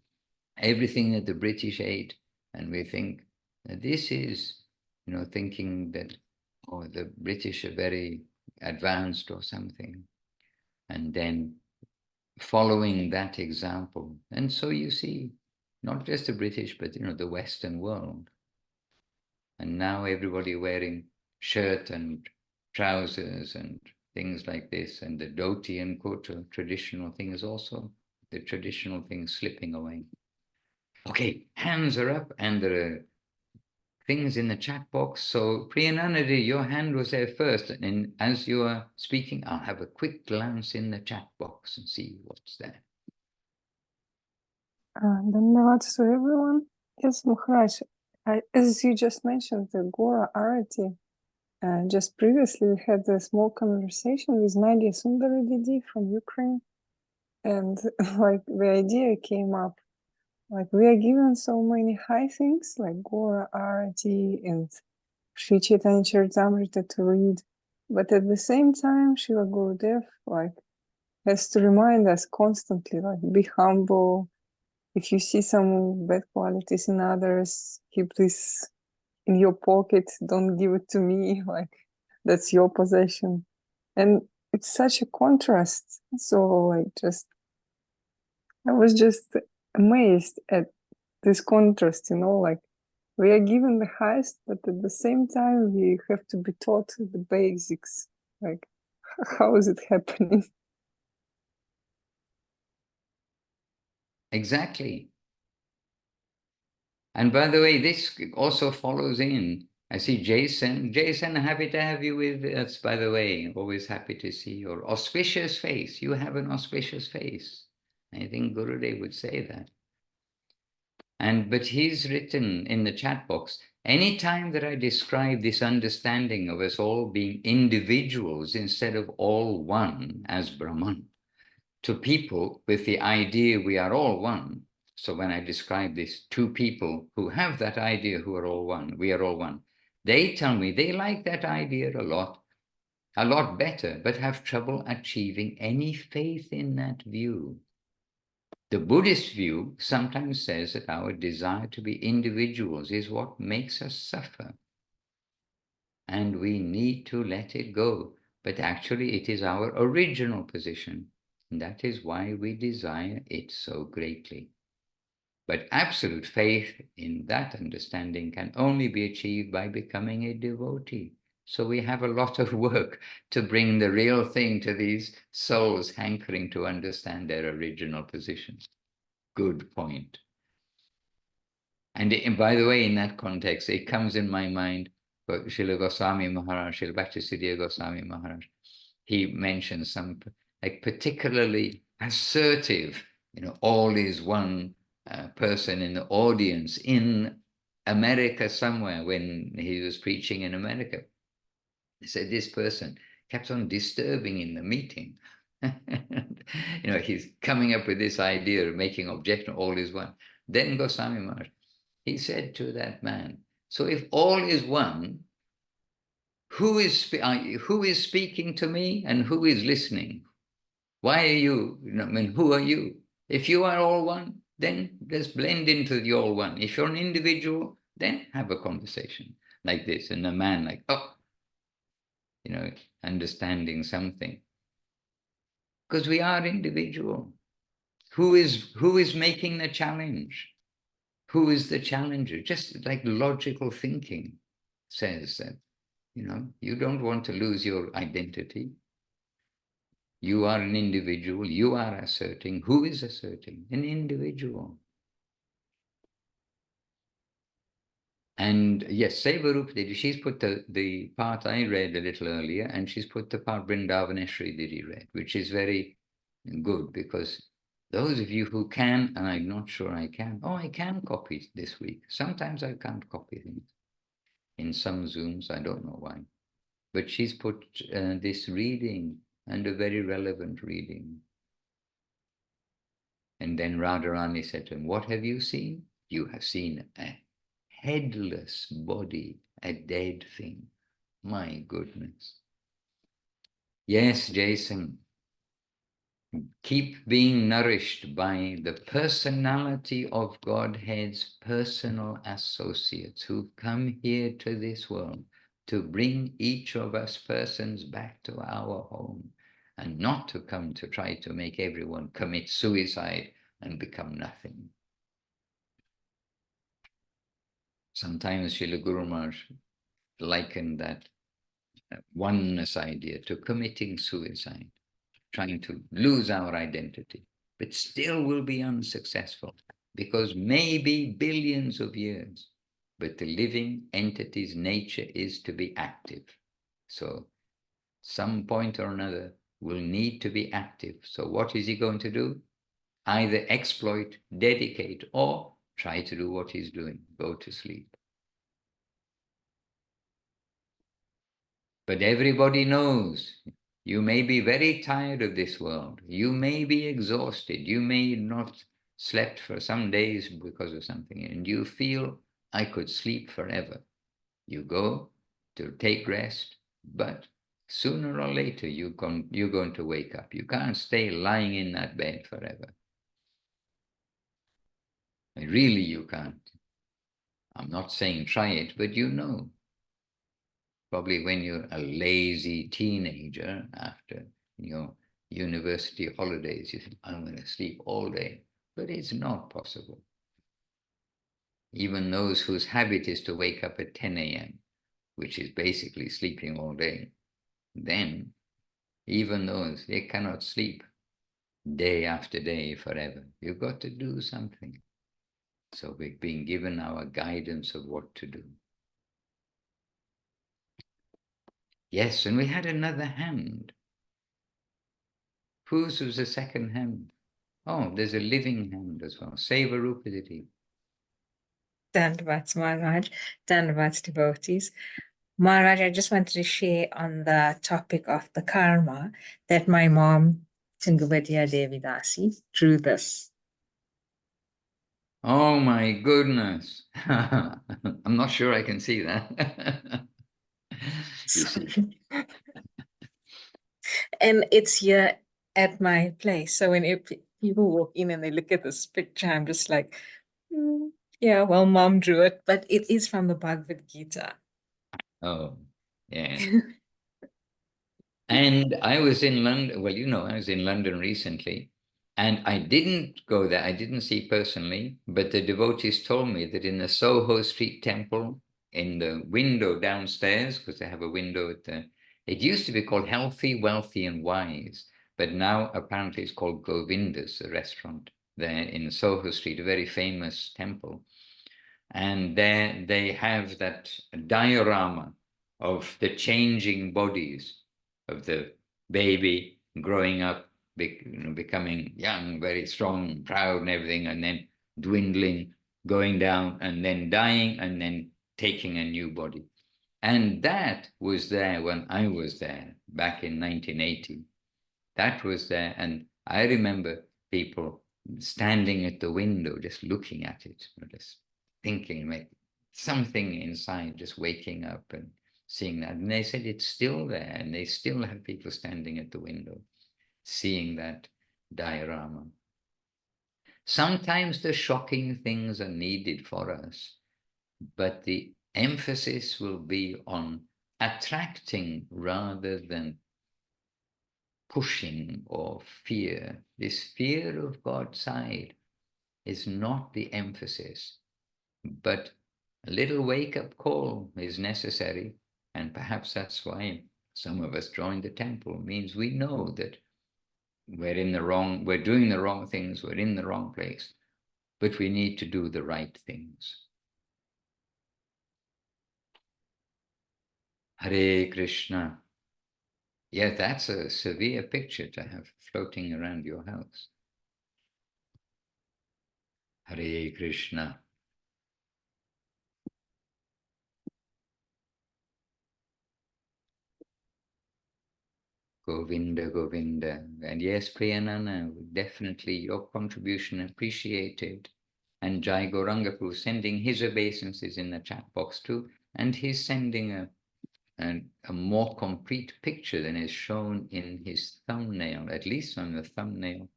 everything that the British ate. And we think that this is, thinking that, oh, the British are very advanced or something. And then following that example. And so you see, not just the British, but, the Western world. And now everybody wearing shirt and trousers and things like this. And the dhoti and kurta, traditional thing, is also the traditional thing slipping away. Okay, hands are up and there are things in the chat box. So Priyananadi, your hand was there first. And as you are speaking, I'll have a quick glance in the chat box and see what's there. Dhanavad to everyone. Yes, Maharaj, as you just mentioned, the Gora Arati, just previously we had a small conversation with Nadia Sundaradidi from Ukraine. And like the idea came up, like we are given so many high things like Gora Arati and Sri Chaitanya Charitamrita to read. But at the same time, Srila Gurudev has to remind us constantly, be humble. If you see some bad qualities in others, keep this in your pocket. Don't give it to me. That's your possession. And it's such a contrast. So I was just amazed at this contrast, we are given the highest, but at the same time, we have to be taught the basics. How is it happening? Exactly. And by the way, this also follows in. I see Jason. Jason, happy to have you with us, by the way. Always happy to see your auspicious face. You have an auspicious face. I think Gurudev would say that. But he's written in the chat box, anytime that I describe this understanding of us all being individuals instead of all one as Brahman, to people with the idea we are all one. So when I describe this to people who have that idea, who are all one, we are all one, they tell me they like that idea a lot better, but have trouble achieving any faith in that view. The Buddhist view sometimes says that our desire to be individuals is what makes us suffer. And we need to let it go. But actually, it is our original position. And that is why we desire it so greatly. But absolute faith in that understanding can only be achieved by becoming a devotee. So we have a lot of work to bring the real thing to these souls hankering to understand their original position. good point. And by the way, in that context, it comes in my mind, but Srila Goswami Maharaj, Srila Bhaktisiddhanta Goswami Maharaj, he mentions some like particularly assertive, all is one person in the audience in America somewhere when he was preaching in America. He said this person kept on disturbing in the meeting. He's coming up with this idea of making objection, all is one. Then Goswami Maharaj, he said to that man, so if all is one, who is speaking to me and who is listening? Why are you, who are you? If you are all one, then just blend into the all one. If you're an individual, then have a conversation like this. And the man like, understanding something. Because we are individual. Who is making the challenge? Who is the challenger? Just like logical thinking says that, you don't want to lose your identity. You are an individual. You are asserting. Who is asserting? An individual. And yes, Seva Didi, she's put the part I read a little earlier, and she's put the part Vrindavaneshri Didi read, which is very good, because those of you who can, and I'm not sure I can, I can copy this week. Sometimes I can't copy things. In some Zooms, I don't know why. But she's put this reading, and a very relevant reading. And then Radharani said to him, what have you seen? You have seen a headless body, a dead thing. My goodness. Yes, Jason. Keep being nourished by the personality of Godhead's personal associates who've come here to this world to bring each of us persons back to our home, and not to come to try to make everyone commit suicide and become nothing. Sometimes Srila Guru Maharaj likened that oneness idea to committing suicide, trying to lose our identity, but still will be unsuccessful, because maybe billions of years, but the living entity's nature is to be active. So some point or another will need to be active. So what is he going to do? Either exploit, dedicate, or try to do what he's doing, go to sleep. But everybody knows you may be very tired of this world. You may be exhausted. You may not slept for some days because of something, and you feel, I could sleep forever. You go to take rest, but sooner or later you're going to wake up. You can't stay lying in that bed forever. Really, you can't. I'm not saying try it, but probably when you're a lazy teenager after your university holidays, you think, I'm going to sleep all day. But it's not possible. Even those whose habit is to wake up at 10 a.m., which is basically sleeping all day, then even those, they cannot sleep day after day forever. You've got to do something. So we're being given our guidance of what to do. Yes, and we had another hand. Whose was the second hand? Oh, there's a living hand as well. Seva Rupaditi. Dandavats Maharaj, Dandavats devotees. Maharaj, I just wanted to share on the topic of the karma that my mom, Tungavadya Devidasi, drew this. Oh my goodness. I'm not sure I can see that. You see. And it's here at my place. So when people walk in and they look at this picture, I'm just like, yeah, well, mom drew it, but it is from the Bhagavad Gita. Oh, yeah. And I was in London, well, I was in London recently, and I didn't go there. I didn't see personally, but the devotees told me that in the Soho Street temple, in the window downstairs, because they have a window at the, it used to be called Healthy, Wealthy and Wise, but now apparently it's called Govinda's, the restaurant. there in Soho Street, a very famous temple. And there they have that diorama of the changing bodies of the baby growing up, becoming young, very strong, proud and everything, and then dwindling, going down, and then dying, and then taking a new body. And that was there when I was there back in 1980. That was there. And I remember people standing at the window, just looking at it, just thinking, like something inside, just waking up and seeing that. And they said it's still there, and they still have people standing at the window, seeing that diorama. Sometimes the shocking things are needed for us, but the emphasis will be on attracting rather than pushing or fear. This fear of God's side is not the emphasis, but a little wake-up call is necessary, and perhaps that's why some of us joined the temple. It means we know that we're doing the wrong things, we're in the wrong place, but we need to do the right things. Hare Krishna. Yeah, that's a severe picture to have floating around your house. Hare Krishna. Govinda, Govinda. And yes, Priyanana, definitely your contribution appreciated. And Jai Gauranga Prabhu sending his obeisances in the chat box too. And he's sending a more complete picture than is shown in his thumbnail, at least on the thumbnail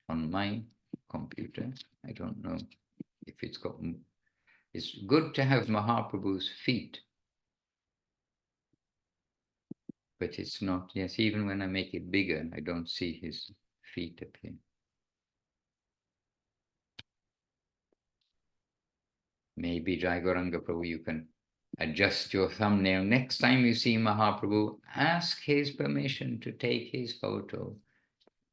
on my computer. I don't know if it's got... It's good to have Mahaprabhu's feet. But it's not, yes, even when I make it bigger, I don't see his feet appear. Maybe Jai Gauranga Prabhu, you can adjust your thumbnail. Next time you see Mahaprabhu, ask his permission to take his photo.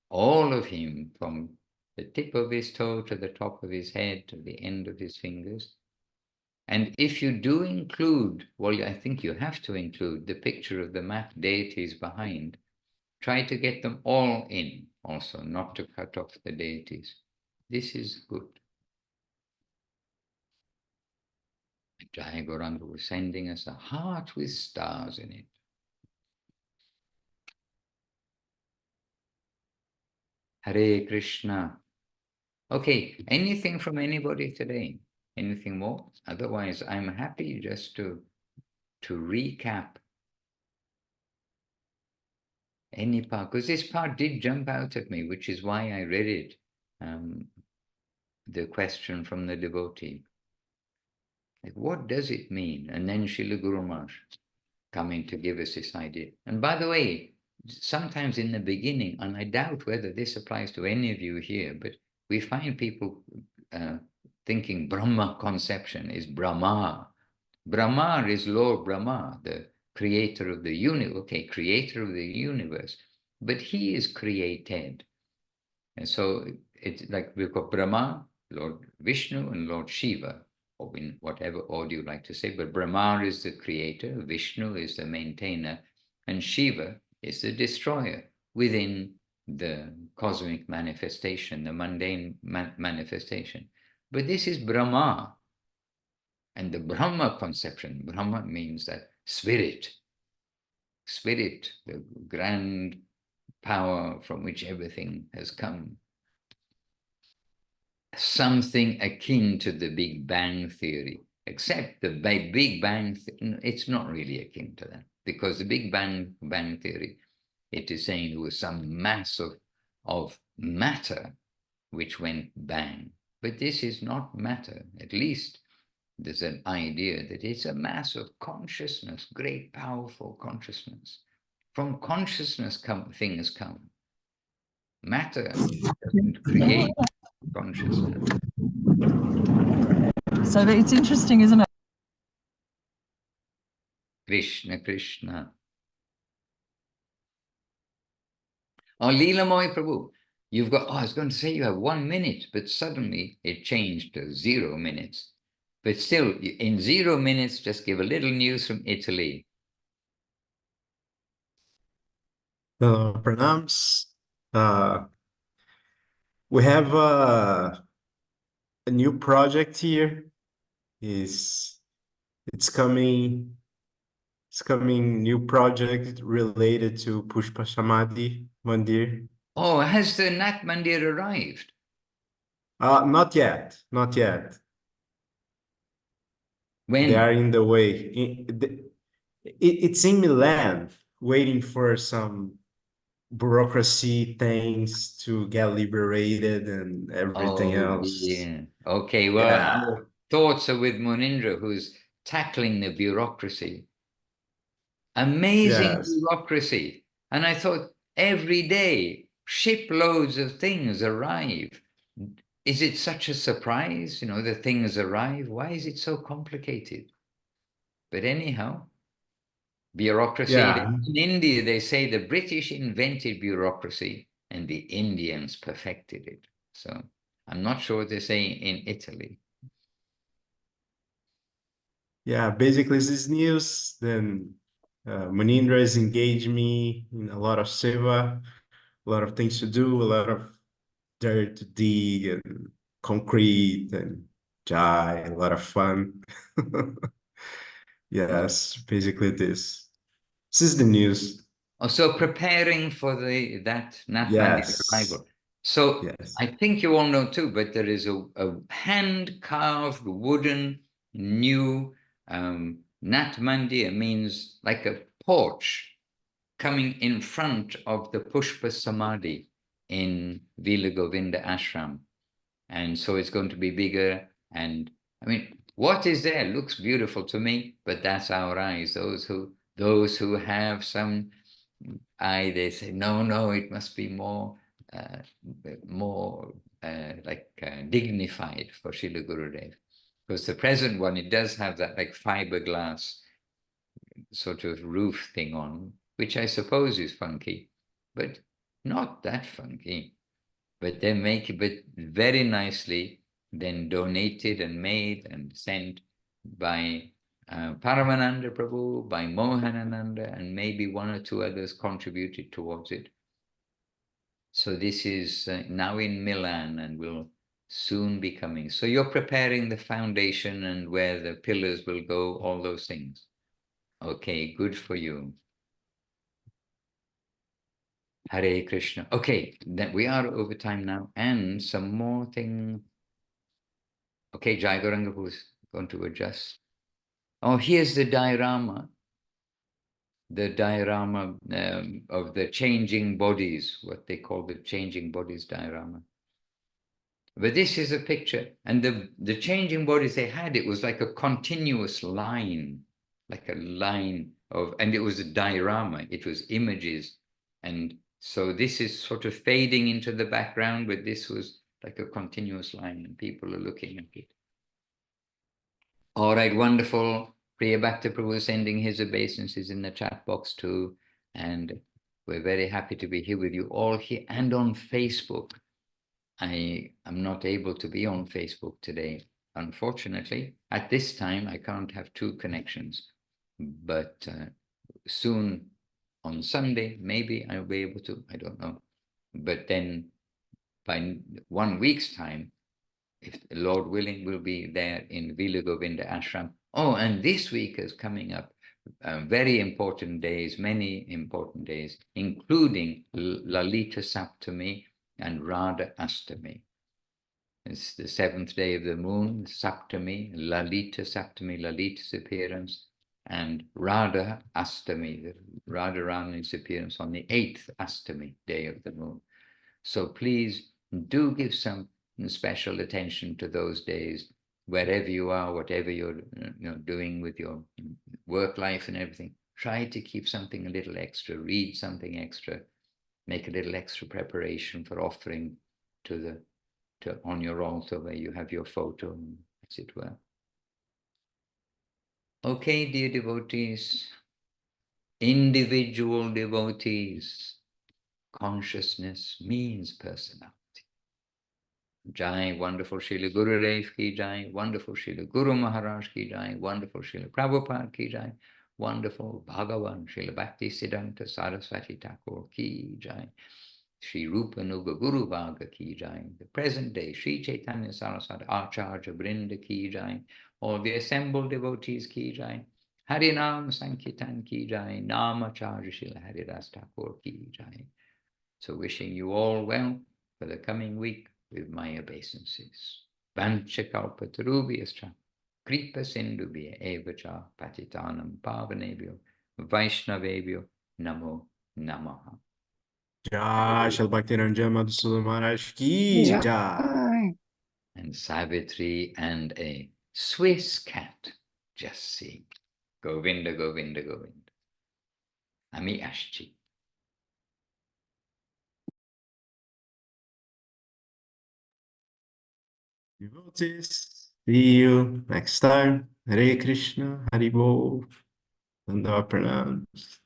All of him, from the tip of his toe to the top of his head to the end of his fingers. And if you do include, well, I think you have to include the picture of the mat deities behind. Try to get them all in also, not to cut off the deities. This is good. Jai Gauranga was sending us a heart with stars in it. Hare Krishna. Okay, anything from anybody today? Anything more? Otherwise, I'm happy just to recap any part, because this part did jump out at me, which is why I read it. The question from the devotee. Like, what does it mean? And then Srila Guru Maharaj coming to give us this idea. And by the way, sometimes in the beginning, and I doubt whether this applies to any of you here, but we find people thinking Brahma conception is Brahma. Brahma is Lord Brahma, the creator of the universe. Okay, creator of the universe, but he is created. And so it's like we've got Brahma, Lord Vishnu, and Lord Shiva, or in whatever order you like to say. But Brahma is the creator, Vishnu is the maintainer, and Shiva is the destroyer within the cosmic manifestation, the mundane manifestation. But this is Brahma. And the Brahma conception, Brahma means that spirit, the grand power from which everything has come. Something akin to the Big Bang theory, except the Big Bang, it's not really akin to that, because the Big Bang theory, it is saying there was some mass of matter which went bang. But this is not matter, at least there's an idea that it's a mass of consciousness, great powerful consciousness. From consciousness things come. Matter doesn't create consciousness. So it's interesting, isn't it? Krishna, Krishna. Oh, Leela Moy Prabhu. You've got, oh, I was going to say you have 1 minute, but suddenly it changed to 0 minutes. But still, in 0 minutes, just give a little news from Italy. Pranams. We have a new project here. It's coming new project related to Pushpa Samadhi Mandir. Oh, has the Nat Mandir arrived? Not yet. When? They are in the way. It's in Milan, waiting for some bureaucracy things to get liberated and everything Oh, else. yeah. Okay, well, Yeah. our thoughts are with Munindra, who's tackling the bureaucracy. Amazing Yes. bureaucracy. And I thought every day shiploads of things arrive. Is it such a surprise, the things arrive? Why is it so complicated? But anyhow, bureaucracy. Yeah. In India, they say the British invented bureaucracy and the Indians perfected it. So I'm not sure what they say in Italy. Yeah, basically this is news. Then Munindra has engaged me in a lot of seva, a lot of things to do, a lot of dirt to dig and concrete and jai, a lot of fun. Yes, basically this. This is the news. So preparing for that Nat Mandir Yes. arrival. So Yes. I think you all know too, but there is a hand-carved wooden new Nat Mandir, means like a porch coming in front of the Pushpa Samadhi in Vila Govinda Ashram. And so it's going to be bigger. And I mean, what is there looks beautiful to me, but that's our eyes. Those who have some eye, they say, no, it must be more dignified for Srila Gurudev. Because the present one, it does have that like fiberglass sort of roof thing on, which I suppose is funky, but not that funky. But they make it, but very nicely, then donated and made and sent by Paramananda Prabhu, by Mohanananda, and maybe one or two others contributed towards it. So this is now in Milan and will soon be coming. So you're preparing the foundation and where the pillars will go, all those things. Okay, good for you. Hare Krishna. Okay, then we are over time now, and some more thing. Okay, Jai Gauranga, who's going to adjust. Oh, here's the diorama. The diorama of the changing bodies, what they call the changing bodies diorama. But this is a picture, and the changing bodies they had, it was like a continuous line, like a line of, and it was a diorama, it was images. And so this is sort of fading into the background, but this was like a continuous line, and people are looking at it. All right, wonderful. Priya Bhakta Prabhu sending his obeisances in the chat box too. And we're very happy to be here with you all here and on Facebook. I am not able to be on Facebook today, unfortunately. At this time, I can't have two connections. But soon on Sunday, maybe I'll be able to, I don't know. But then by 1 week's time, if the Lord willing, we'll be there in Vila Govinda Ashram. Oh, and this week is coming up very important days, many important days, including Lalita Saptami and Radha Astami. It's the 7th day of the moon, Saptami, Lalita's appearance, and Radha Astami, the Radharani's appearance on the 8th Astami day of the moon. So please do give some special attention to those days, wherever you are, whatever you're doing with your work life and everything. Try to keep something a little extra, read something extra, make a little extra preparation for offering on your altar where you have your photo, as it were. Okay, dear devotees, individual devotees, Consciousness means personality. Jai, wonderful Srila Guru Dev ki jai, wonderful Srila Guru Maharaj ki jai, wonderful Srila Prabhupada ki jai, wonderful Bhagavan Srila Bhakti Siddhanta Saraswati Thakur ki jai, Sri Rupa Nuga Guru Bhaga ki jai, the present day Sri Chaitanya Saraswati Acharya Brinda ki jai, all the assembled devotees ki jai, Harinam Sankirtan ki jai, Namacharya Srila Haridas Thakur ki jai. So wishing you all well for the coming week with my obeisances. Vanchakalpatarubhyascha, kripa sindubhya evacha, patitanam pavanebhyo, vaishnavebhyo, namo namaha. Jai Shri Bhaktivinoda Madhusudan Maharaj ki Jai. jai. And Savitri and a Swiss cat just sing. Govinda, Govinda, Govinda. Ami Ashchi. Devotees, see you next time. Hare Krishna, Hari Bol, Dandavat Pranams.